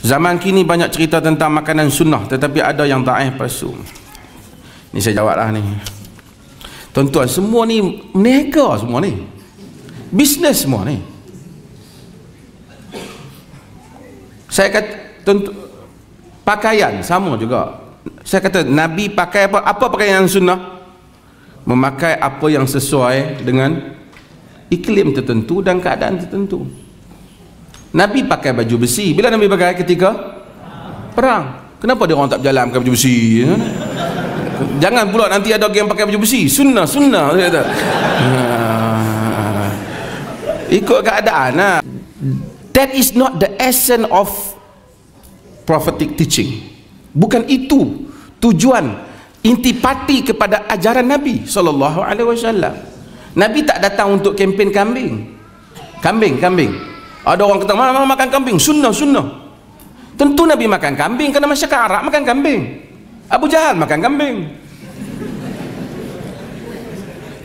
Zaman kini banyak cerita tentang makanan sunnah, tetapi ada yang daif palsu. Ni saya jawablah ni. Tuan-tuan, semua ni meniaga, semua ni bisnes, semua ni. Saya kata pakaian sama juga. Saya kata Nabi pakai apa? Apa pakaian yang sunnah? Memakai apa yang sesuai dengan iklim tertentu dan keadaan tertentu. Nabi pakai baju besi. Bila Nabi pakai? Ketika perang. Kenapa dia orang tak berjalan pakai baju besi? Jangan pula nanti ada orang yang pakai baju besi. Sunnah dia kata. Ikut keadaan lah. That is not the essence of prophetic teaching. Bukan itu tujuan intipati kepada ajaran Nabi SAW. Nabi tak datang untuk kempen kambing. Ada orang kata makan kambing, sunnah. Tentu Nabi makan kambing kerana masyarakat Arab makan kambing. Abu Jahal makan kambing.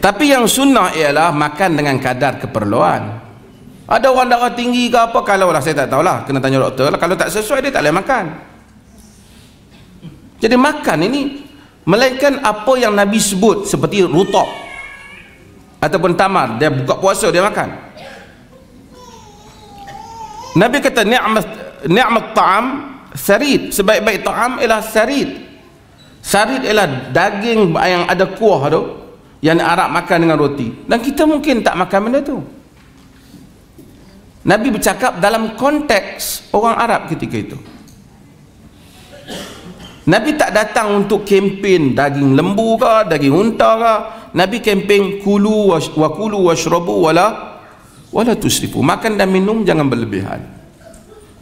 Tapi yang sunnah ialah makan dengan kadar keperluan. Ada orang darah tinggi ke apa, kalau lah saya tak tahulah, kena tanya doktor lah. Kalau tak sesuai dia tak boleh makan. Jadi makan ini melainkan apa yang Nabi sebut, seperti rutab ataupun tamar, dia buka puasa dia makan. Nabi kata ni'mat ta'am sarid, sebaik-baik ta'am ialah sarid. Sarid ialah daging yang ada kuah tu, yang Arab makan dengan roti, dan kita mungkin tak makan benda tu. Nabi bercakap dalam konteks orang Arab ketika itu. Nabi tak datang untuk kempen daging lembu ke, daging unta ke. Nabi kempen kulu washrabu wala tusrifu. Makan dan minum jangan berlebihan.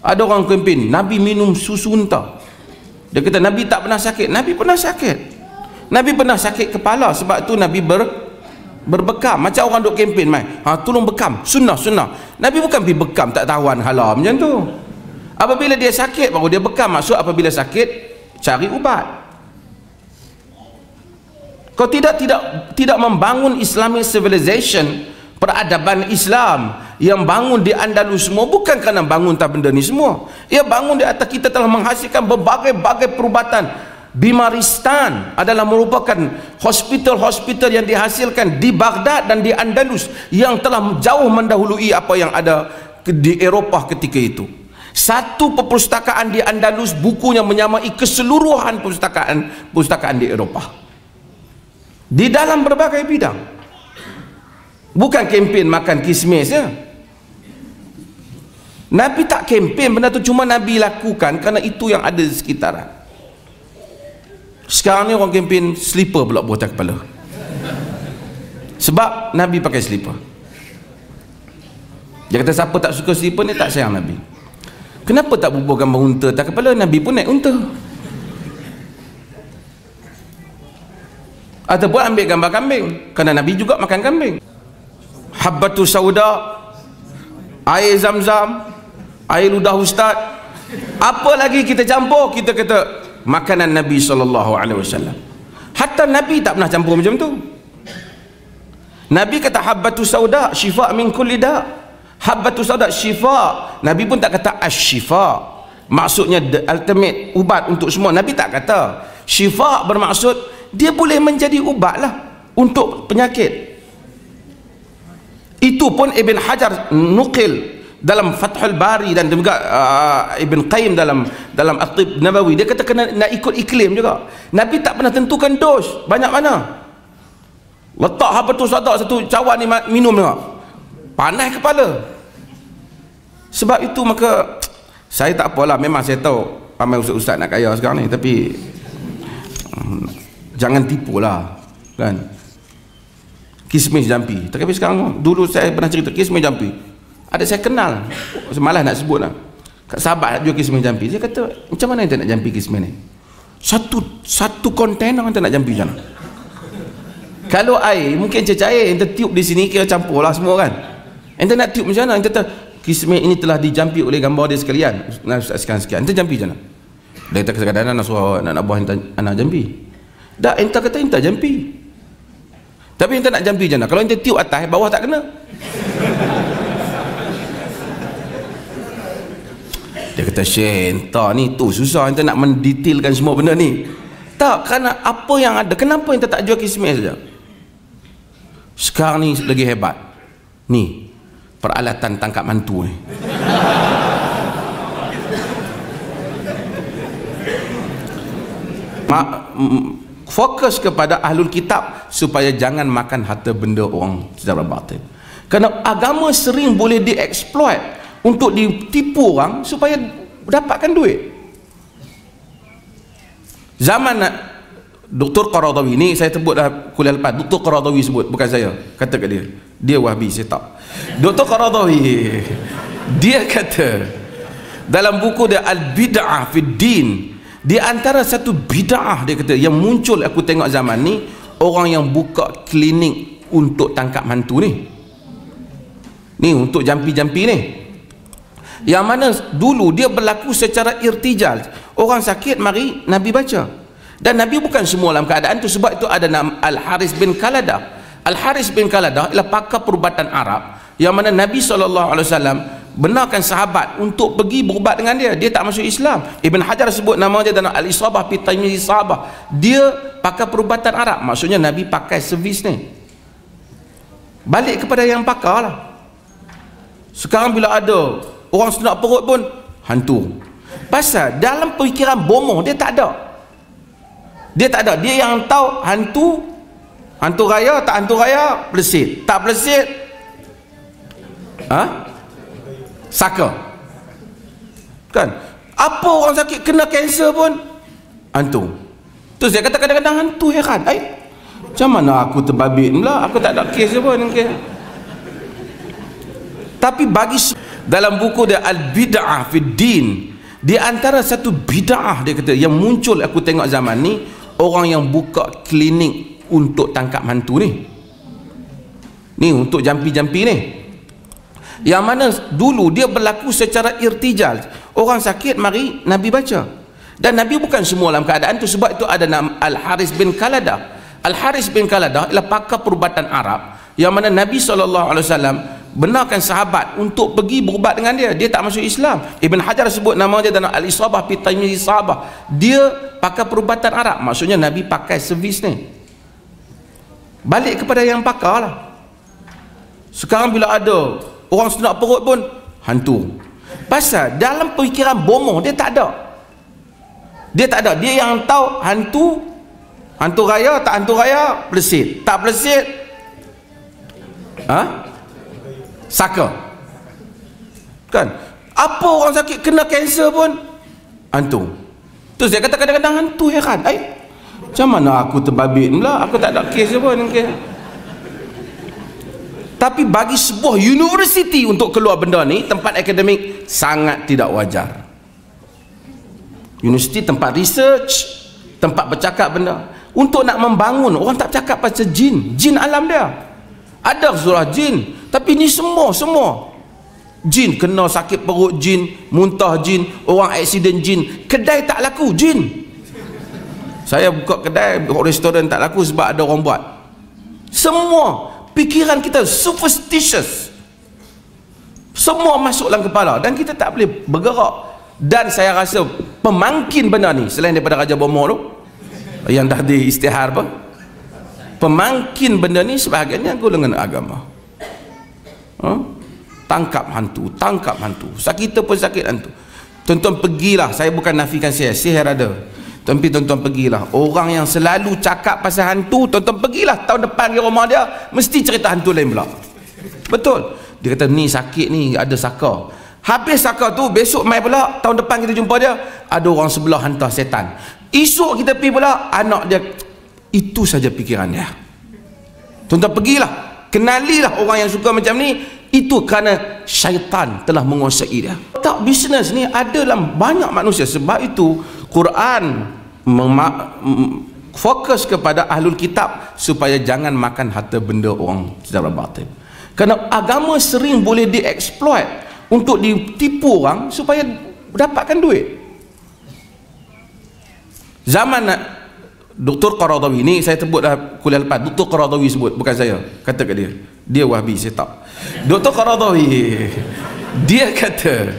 Ada orang kempen Nabi minum susu unta. Dia kata Nabi tak pernah sakit. Nabi pernah sakit. Nabi pernah sakit kepala, sebab tu Nabi berbekam. Macam orang duk kempen tolong bekam, sunnah. Nabi bukan pergi bekam tak tahuan halam macam tu. Apabila dia sakit baru dia bekam. Maksud apabila sakit cari ubat. Kau tidak membangun Islamic civilization, peradaban Islam yang bangun di Andalus semua bukan kerana bangun tak benda ni semua. Ia bangun di atas kita telah menghasilkan berbagai-bagai perubatan. Bimaristan adalah merupakan hospital-hospital yang dihasilkan di Baghdad dan di Andalus, yang telah jauh mendahului apa yang ada di Eropah ketika itu. Satu perpustakaan di Andalus bukunya menyamai keseluruhan perpustakaan di Eropah di dalam berbagai bidang. Bukan kempen makan kismis ya. Nabi tak kempen benda tu, cuma Nabi lakukan kerana itu yang ada di sekitaran. Sekarang ni orang kempen slipper pula buat atas kepala, sebab Nabi pakai slipper. Dia kata siapa tak suka slipper ni tak sayang Nabi. Kenapa tak bubuh gambar unta atas kepala? Nabi pun naik unta. Ataupun ambil gambar kambing, kerana Nabi juga makan kambing. Habbatus sauda, air zam-zam, air ludah ustaz, apa lagi kita campur, kita kata makanan Nabi SAW. Hatta Nabi tak pernah campur macam tu. Nabi kata habbatus sauda syifa min kulli da. Habbatus sauda syifa. Nabi pun tak kata asy-syifa, maksudnya the ultimate ubat untuk semua. Nabi tak kata. Syifa bermaksud dia boleh menjadi ubat lah untuk penyakit. Itu pun Ibn Hajar nukil dalam Fathul Bari dan juga Ibn Qayyim dalam At-Tib Nabawi. Dia kata kena nak ikut iklim juga. Nabi tak pernah tentukan dos banyak mana. Letak habbatus sauda satu cawan ni minum tengok, panas kepala. Sebab itu maka saya tak apalah, memang saya tahu ramai ustaz-ustaz nak kaya sekarang ni, tapi jangan tipulah kan. Kismis jampi. Tapi sekarang, dulu saya pernah cerita kismis jampi. Ada saya kenal, semalas nak sebut lah, sahabat jual kismis jampi. Dia kata macam mana ente nak jampi kismis ni? Satu kontainer ente nak jampi macam mana? Kalau air mungkin cair, ente tiup di sini kira campur lah semua kan. Ente nak tiup macam mana? Ente kata kismis ini telah dijampi oleh gambar dia sekalian. Sekian ente jampi macam mana? Dia kata kadang-kadang nak suruh anak buah anak jampi. Dah ente kata ente jampi, tapi ente nak jampi macam mana? Kalau ente tiup atas, bawah tak kena. Dia kata, Syekh, entah ni tu susah ente nak mendetailkan semua benda ni. Tak, kerana apa yang ada. Kenapa ente tak jual kismis saja? Sekarang ni lagi hebat. Ni peralatan tangkap mantu ni. Fokus kepada ahlul kitab supaya jangan makan harta benda orang secara batin. Kerana agama sering boleh dieksploit untuk ditipu orang supaya dapatkan duit. Zaman Dr. Qaradawi ni, saya sebut dah kuliah lepas, Dr. Qaradawi sebut, bukan saya kata kat dia Wahbi, saya tak. Dr. Qaradawi dia kata dalam buku dia Al-Bid'ah Fid Din, di antara satu bid'ah dia kata yang muncul aku tengok zaman ni, orang yang buka klinik untuk tangkap hantu ni untuk jampi-jampi ni, yang mana dulu dia berlaku secara irtijal. Orang sakit mari Nabi baca, dan Nabi bukan semua dalam keadaan tu. Sebab itu ada nama Al-Haris bin Qaladah. Al-Haris bin Qaladah ialah pakar perubatan Arab, yang mana Nabi SAW benarkan sahabat untuk pergi berubat dengan dia. Dia tak masuk Islam. Ibn Hajar sebut nama dia dalam Al-Isabah fi Tamyiz Sahabah. Dia pakar perubatan Arab, maksudnya Nabi pakai servis ni. Balik kepada yang pakar lah. Sekarang bila ada orang senak perut pun hantu. Pasal dalam pemikiran bomoh dia tak ada. Dia yang tahu hantu raya, tak hantu raya, pelesit, tak pelesit, saka. Kan? Apa orang sakit kena kanser pun hantu. Tu saya kata kadang-kadang hantu heran. Macam mana aku terbabit pula? Aku tak ada kes pun. Tapi bagi dalam buku dia Al-Bid'ah Fid Din, di antara satu bid'ah dia kata yang muncul aku tengok zaman ni, orang yang buka klinik untuk tangkap hantu ni untuk jampi-jampi ni, yang mana dulu dia berlaku secara irtijal. Orang sakit mari Nabi baca, dan Nabi bukan semua dalam keadaan tu. Sebab itu ada nama Al-Haris bin Qaladah. Al-Haris bin Qaladah ialah pakar perubatan Arab, yang mana Nabi SAW benarkan sahabat untuk pergi berubat dengan dia. Dia tak masuk Islam. Ibn Hajar sebut nama dia dalam Al-Isabah fi Tamyiz Sahabah. Dia pakar perubatan Arab, maksudnya Nabi pakai servis ni. Balik kepada yang pakar lah. Sekarang bila ada orang senak perut pun hantu. Pasal dalam pemikiran bomoh dia tak ada. Dia yang tahu hantu raya, tak hantu raya, pelesit, tak pelesit, saka. Kan? Apa orang sakit kena kanser pun hantu. Tu saya kata kadang-kadang hantu heran. Macam mana aku terbabit pula? Aku tak ada kes pun. Tapi bagi sebuah universiti untuk keluar benda ni, tempat akademik, sangat tidak wajar. Universiti tempat research, tempat bercakap benda. Untuk nak membangun, orang tak cakap pasal jin alam dia. Ada surah jin, tapi ni semua jin, kena sakit perut jin, muntah jin, orang aksiden jin, kedai tak laku jin. Saya buka kedai, restoran tak laku sebab ada orang buat. Semua pikiran kita superstitious, semua masuk dalam kepala, dan kita tak boleh bergerak. Dan saya rasa pemangkin benda ni, selain daripada Raja Bomoh tu yang dah diistihar apa, pemangkin benda ni sebahagiannya golongan agama. Tangkap hantu, sakit pun sakit hantu. Tuan-tuan pergilah, saya bukan nafikan sihir ada, tapi tuan-tuan pergilah, orang yang selalu cakap pasal hantu, tuan-tuan pergilah tahun depan ke rumah dia, mesti cerita hantu lain pula. Betul, dia kata ni sakit ni ada saka. Habis saka tu, besok mai pula, tahun depan kita jumpa dia, ada orang sebelah hantar setan. Esok kita pergi pula, anak dia. Itu saja pikiran dia. Tuan-tuan pergilah, kenalilah orang yang suka macam ni. Itu kerana syaitan telah menguasai dia. Tak, bisnes ni ada dalam banyak manusia. Sebab itu Quran fokus kepada ahlul kitab supaya jangan makan harta benda orang secara batin. Kerana agama sering boleh dieksploit untuk ditipu orang supaya dapatkan duit. Zaman Dr. Qaradawi ni, saya sebut dah kuliah lepas, Dr. Qaradawi sebut, bukan saya kata kat dia Wahbi, saya tak. Dr. Qaradawi dia kata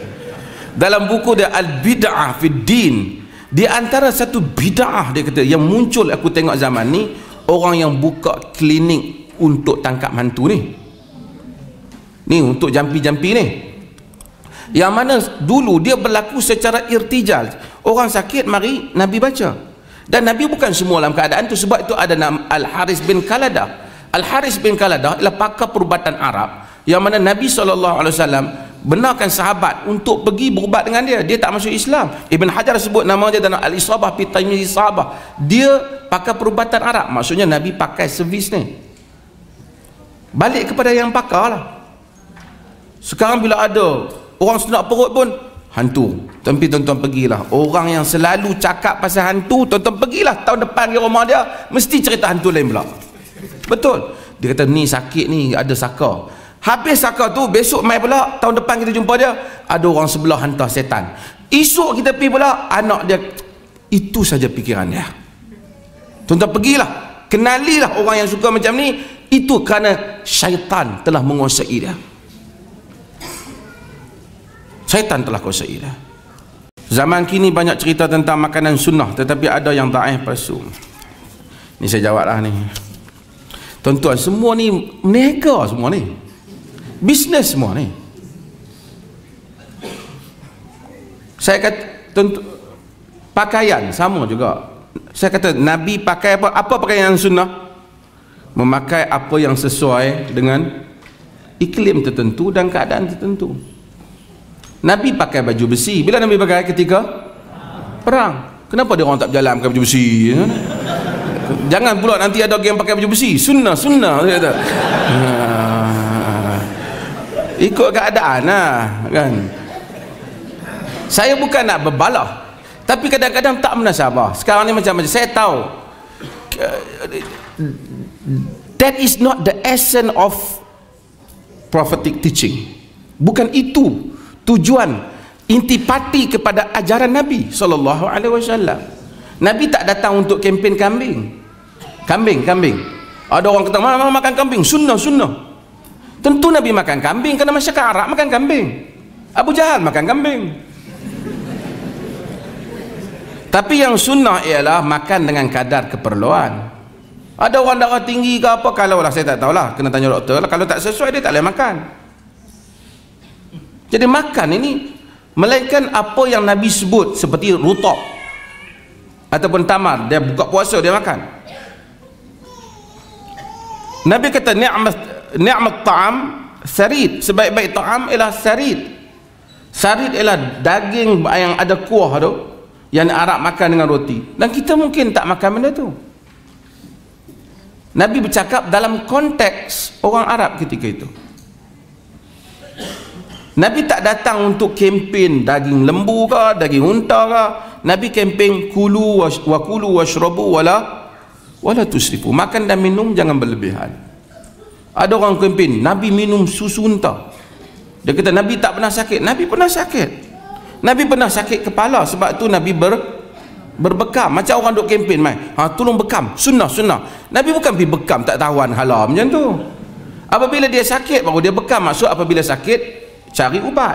dalam buku dia Al-Bid'ah Fid Din, di antara satu bid'ah dia kata yang muncul aku tengok zaman ni, orang yang buka klinik untuk tangkap hantu ni untuk jampi-jampi ni, yang mana dulu dia berlaku secara irtijal. Orang sakit mari Nabi baca, dan Nabi bukan semua dalam keadaan tu. Sebab itu ada nama Al-Haris bin Qaladah. Al-Haris bin Qaladah ialah pakar perubatan Arab, yang mana Nabi SAW benarkan sahabat untuk pergi berubat dengan dia. Dia tak masuk Islam. Ibn Hajar sebut nama dia dalam Al-Isabah fi Tamyiz Sahabah. Dia pakar perubatan Arab, maksudnya Nabi pakai servis ni. Balik kepada yang pakar lah. Sekarang bila ada orang senak perut pun hantu, tapi tuan-tuan pergilah. Orang yang selalu cakap pasal hantu, tuan-tuan pergilah tahun depan ke rumah dia, mesti cerita hantu lain pula. Betul. Dia kata ni sakit ni, ada saka. Habis saka tu, besok mai pula, tahun depan kita jumpa dia, ada orang sebelah hantar setan. Esok kita pergi pula, anak dia. Itu saja pikiran dia. Tuan-tuan pergilah, kenalilah orang yang suka macam ni. Itu kerana syaitan telah menguasai dia. Syaitan telah kuasai dia. Zaman kini banyak cerita tentang makanan sunnah, tetapi ada yang daif palsu. Ni saya jawablah ni. Tuan-tuan, semua ni meniaga, semua ni bisnes, semua ni. Saya kata pakaian sama juga. Saya kata Nabi pakai apa pakaian yang sunnah? Memakai apa yang sesuai dengan iklim tertentu dan keadaan tertentu. Nabi pakai baju besi. Bila Nabi pakai? Ketika perang. Kenapa dia orang tak berjalan pakai baju besi? Jangan pula nanti ada orang yang pakai baju besi. Sunnah dia kata. Ikut keadaan lah, kan. Saya bukan nak berbalah, tapi kadang-kadang tak menasabah. Sekarang ni macam saya tahu that is not the essence of prophetic teaching. Bukan itu tujuan intipati kepada ajaran Nabi SAW. Nabi tak datang untuk kempen kambing. Ada orang kata makan kambing, sunnah. Tentu Nabi makan kambing kerana masyarakat Arab makan kambing. Abu Jahal makan kambing. Tapi yang sunnah ialah makan dengan kadar keperluan. Ada orang darah tinggi ke apa, kalau lah saya tak tahulah, kena tanya doktor lah. Kalau tak sesuai dia tak boleh makan. Jadi makan ini melainkan apa yang Nabi sebut, seperti rutab ataupun tamar, dia buka puasa dia makan. Nabi kata ni'mat ta'am sarid, sebaik-baik ta'am ialah sarid. Sarid ialah daging yang ada kuah tu, yang Arab makan dengan roti, dan kita mungkin tak makan benda tu. Nabi bercakap dalam konteks orang Arab ketika itu. Nabi tak datang untuk kempen daging lembu ke, daging unta ke. Nabi kempen kulu washrabu wala tusrifu. Makan dan minum jangan berlebihan. Ada orang kempen Nabi minum susu unta. Dia kata Nabi tak pernah sakit. Nabi pernah sakit. Nabi pernah sakit kepala, sebab tu Nabi berbekam. Macam orang duk kempen mai, tolong bekam, sunnah. Nabi bukan pergi bekam tak tahuan halal macam tu. Apabila dia sakit baru dia bekam. Maksud apabila sakit cari ubat.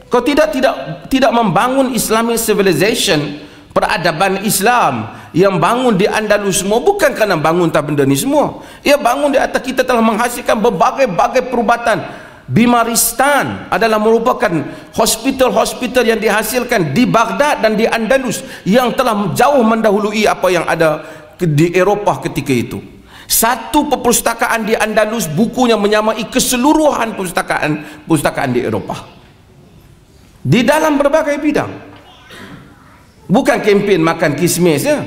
Kau tidak membangun Islamic civilization, peradaban Islam yang bangun di Andalus semua, bukan kerana bangun tak benda ni semua. Ia bangun di atas kita telah menghasilkan berbagai perubatan. Bimaristan adalah merupakan hospital-hospital yang dihasilkan di Baghdad dan di Andalus, yang telah jauh mendahului apa yang ada di Eropah ketika itu. Satu perpustakaan di Andalus bukunya menyamai keseluruhan perpustakaan di Eropah di dalam berbagai bidang. Bukan kempen makan kismis ya.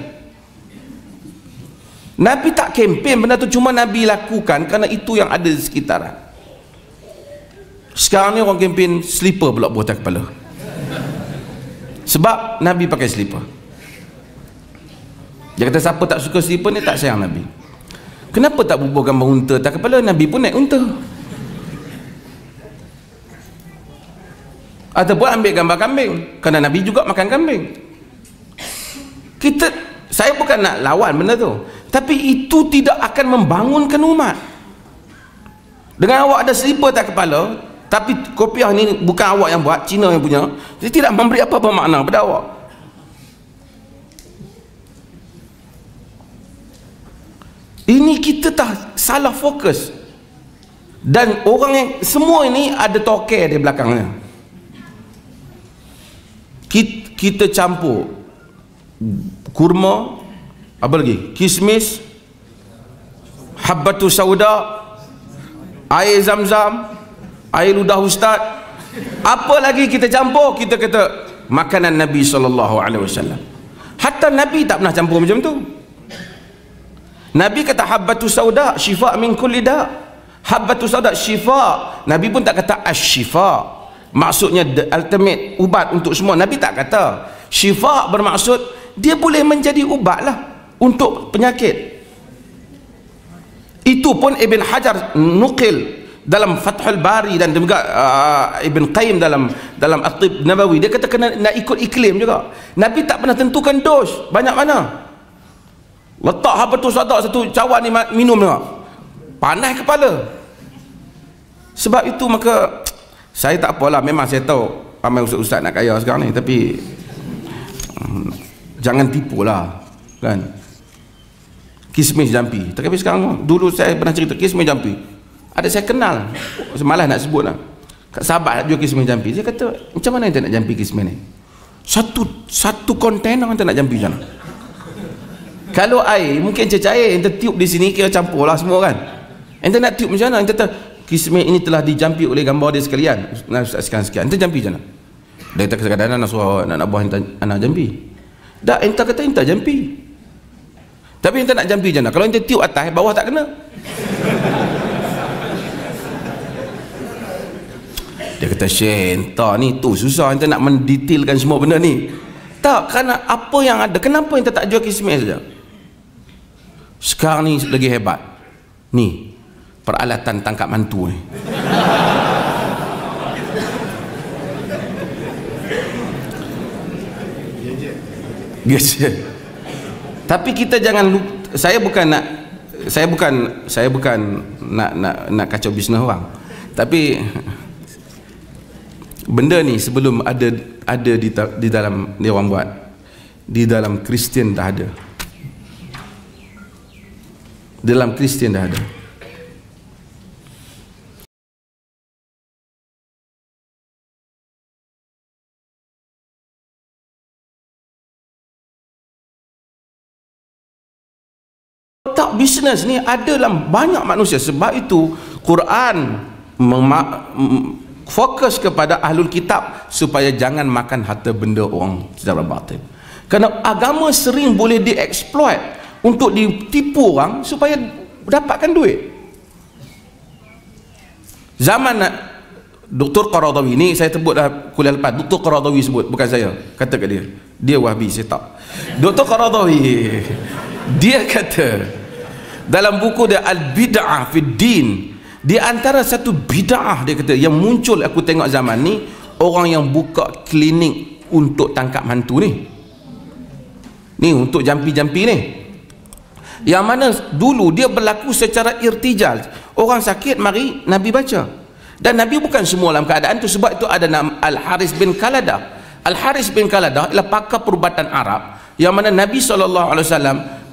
Nabi tak kempen benda tu, cuma Nabi lakukan kerana itu yang ada di sekitaran. Sekarang ni orang kempen slipper pula buat atas kepala, sebab Nabi pakai slipper. Dia kata siapa tak suka slipper ni tak sayang Nabi. Kenapa tak bubuh gambar unta atas kepala? Nabi pun naik unta. Ataupun ambil gambar kambing, kerana Nabi juga makan kambing. Saya bukan nak lawan benda tu, tapi itu tidak akan membangunkan umat. Dengan awak ada slipper atas kepala, Tapi kopiah ni bukan awak yang buat, Cina yang punya. Dia tidak memberi apa-apa makna pada awak. Ini kita tak salah fokus. Dan orang yang semua ini ada toke di belakangnya. Kita campur kurma, apa lagi? Kismis, habbatus sauda, air zam-zam, air ludah ustaz. Apa lagi kita campur? Kita kata makanan Nabi SAW. Hatta Nabi tak pernah campur macam tu. Nabi kata habbatus sauda syifa min kulli da. Habbatus sauda syifa. Nabi pun tak kata asy-syifa, maksudnya the ultimate ubat untuk semua. Nabi tak kata. Syifa bermaksud dia boleh menjadi ubat lah untuk penyakit. Itu pun Ibn Hajar nukil dalam Fathul Bari dan juga Ibn Qayyim dalam At-Tib Nabawi. Dia kata kena nak ikut iklim juga. Nabi tak pernah tentukan dos banyak mana. Letak habbatus sauda satu cawan ni minum tengok, panas kepala. Sebab itu maka saya tak apalah, memang saya tahu ramai ustaz-ustaz nak kaya sekarang ni, tapi jangan tipulah kan. Kismis jampi. Tapi sekarang, dulu saya pernah cerita kismis jampi. Ada saya kenal, malas nak sebut lah, sahabat jual kismis jampi. Dia kata, macam mana ente nak jampi kismis ni? Satu kontainer ente nak jampi macam mana? Kalau air, mungkin cair, ente tiup di sini, kira campur lah semua kan. Ente nak tiup macam mana? Ente kata, kismis ini telah dijampi oleh gambar dia sekalian. Sekian-sekian. Ente jampi macam mana? Dia kata kadang-kadang nak suruh nak buah anak jampi. Dah ente kata ente jampi. Tapi ente nak jampi macam mana? Kalau ente tiup atas, bawah tak kena. Dia kata, Syekh, entah ni tu susah ente nak mendetailkan semua benda ni. Tak, kerana apa yang ada. Kenapa ente tak jual kismis saja? Sekarang ni lagi hebat. Ni peralatan tangkap mantu ni. Gadget. Tapi kita jangan lupa, saya bukan nak kacau bisnes orang. Tapi benda ni sebelum ada di dalam dia orang buat, di dalam Kristian dah ada. Dalam Kristian dah ada. Tak, bisnes ni ada dalam banyak manusia. Sebab itu Quran fokus kepada ahlul kitab supaya jangan makan harta benda orang secara batil. Kerana agama sering boleh dieksploit untuk ditipu orang supaya dapatkan duit. Zaman Dr. Qaradawi ni, saya sebut dah kuliah lepas, Dr. Qaradawi sebut, bukan saya kata kat dia Wahbi, saya tak. Dr. Qaradawi dia kata dalam buku dia Al-Bid'ah Fid Din, di antara satu bid'ah dia kata yang muncul aku tengok zaman ni, orang yang buka klinik untuk tangkap hantu ni untuk jampi-jampi ni, yang mana dulu dia berlaku secara irtijal. Orang sakit mari Nabi baca, dan Nabi bukan semua dalam keadaan tu. Sebab itu ada nama Al-Haris bin Qaladah. Al-Haris bin Qaladah ialah pakar perubatan Arab, yang mana Nabi SAW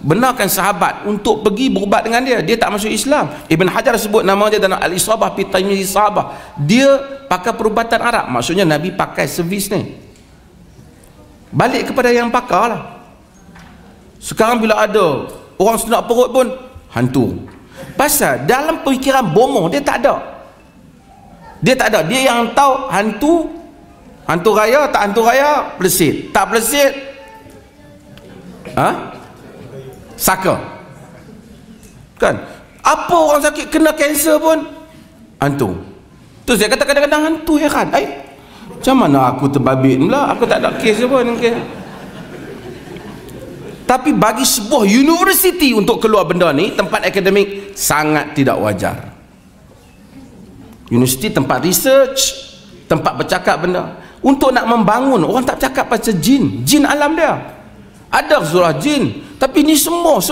benarkan sahabat untuk pergi berubat dengan dia. Dia tak masuk Islam. Ibn Hajar sebut nama dia dalam Al-Isabah fi Tamyiz Sahabah. Dia pakar perubatan Arab, maksudnya Nabi pakai servis ni. Balik kepada yang pakar lah. Sekarang bila ada orang senak perut pun hantu. Pasal dalam pemikiran bomoh dia tak ada. Dia tak ada. Dia yang tahu hantu raya, tak hantu raya, pelesit. Tak pelesit, saka. Kan? Apa orang sakit kena kanser pun hantu. Tu saya kata kadang-kadang hantu heran. Macam mana aku terbabit pula? Aku tak ada kes pun mungkin. Tapi bagi sebuah universiti untuk keluar benda ni, tempat akademik, sangat tidak wajar. Universiti tempat research, tempat bercakap benda. Untuk nak membangun, orang tak cakap pasal jin alam dia. Ada surah jin, tapi ni semua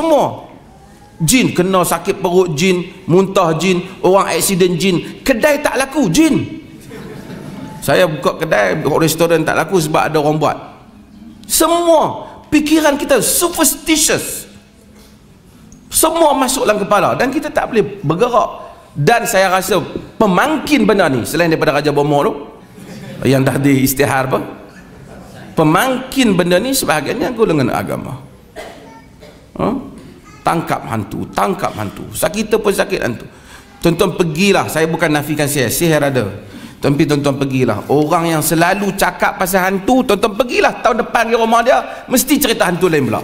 jin. Kena sakit perut jin, muntah jin, orang aksiden jin, kedai tak laku jin. Saya buka kedai, restoran tak laku sebab ada orang buat. Semua pikiran kita superstitious, semua masuk dalam kepala dan kita tak boleh bergerak. Dan saya rasa pemangkin benda ni selain daripada Raja Bomo tu yang dah diisytihar apa, pemangkin benda ni sebahagiannya golongan agama. Tangkap hantu, tangkap hantu, sakit pun sakit hantu. Tuan-tuan pergilah, saya bukan nafikan sihir ada, tapi tuan-tuan pergilah, orang yang selalu cakap pasal hantu, tuan-tuan pergilah tahun depan ke rumah dia, mesti cerita hantu lain pula.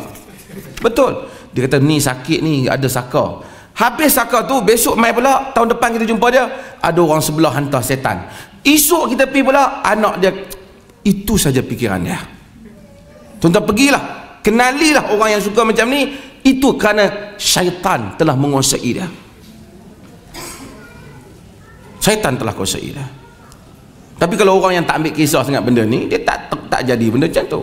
Betul, dia kata ni sakit ni, ada saka. Habis saka tu, besok mai pula, tahun depan kita jumpa dia, ada orang sebelah hantar setan. Esok kita pergi pula, anak dia. Itu saja pikiran dia. Tuan-tuan pergilah, kenalilah orang yang suka macam ni. Itu kerana syaitan telah menguasai dia. Syaitan telah kuasai dia. Tapi kalau orang yang tak ambil kisah sangat benda ni, dia tak jadi benda macam tu.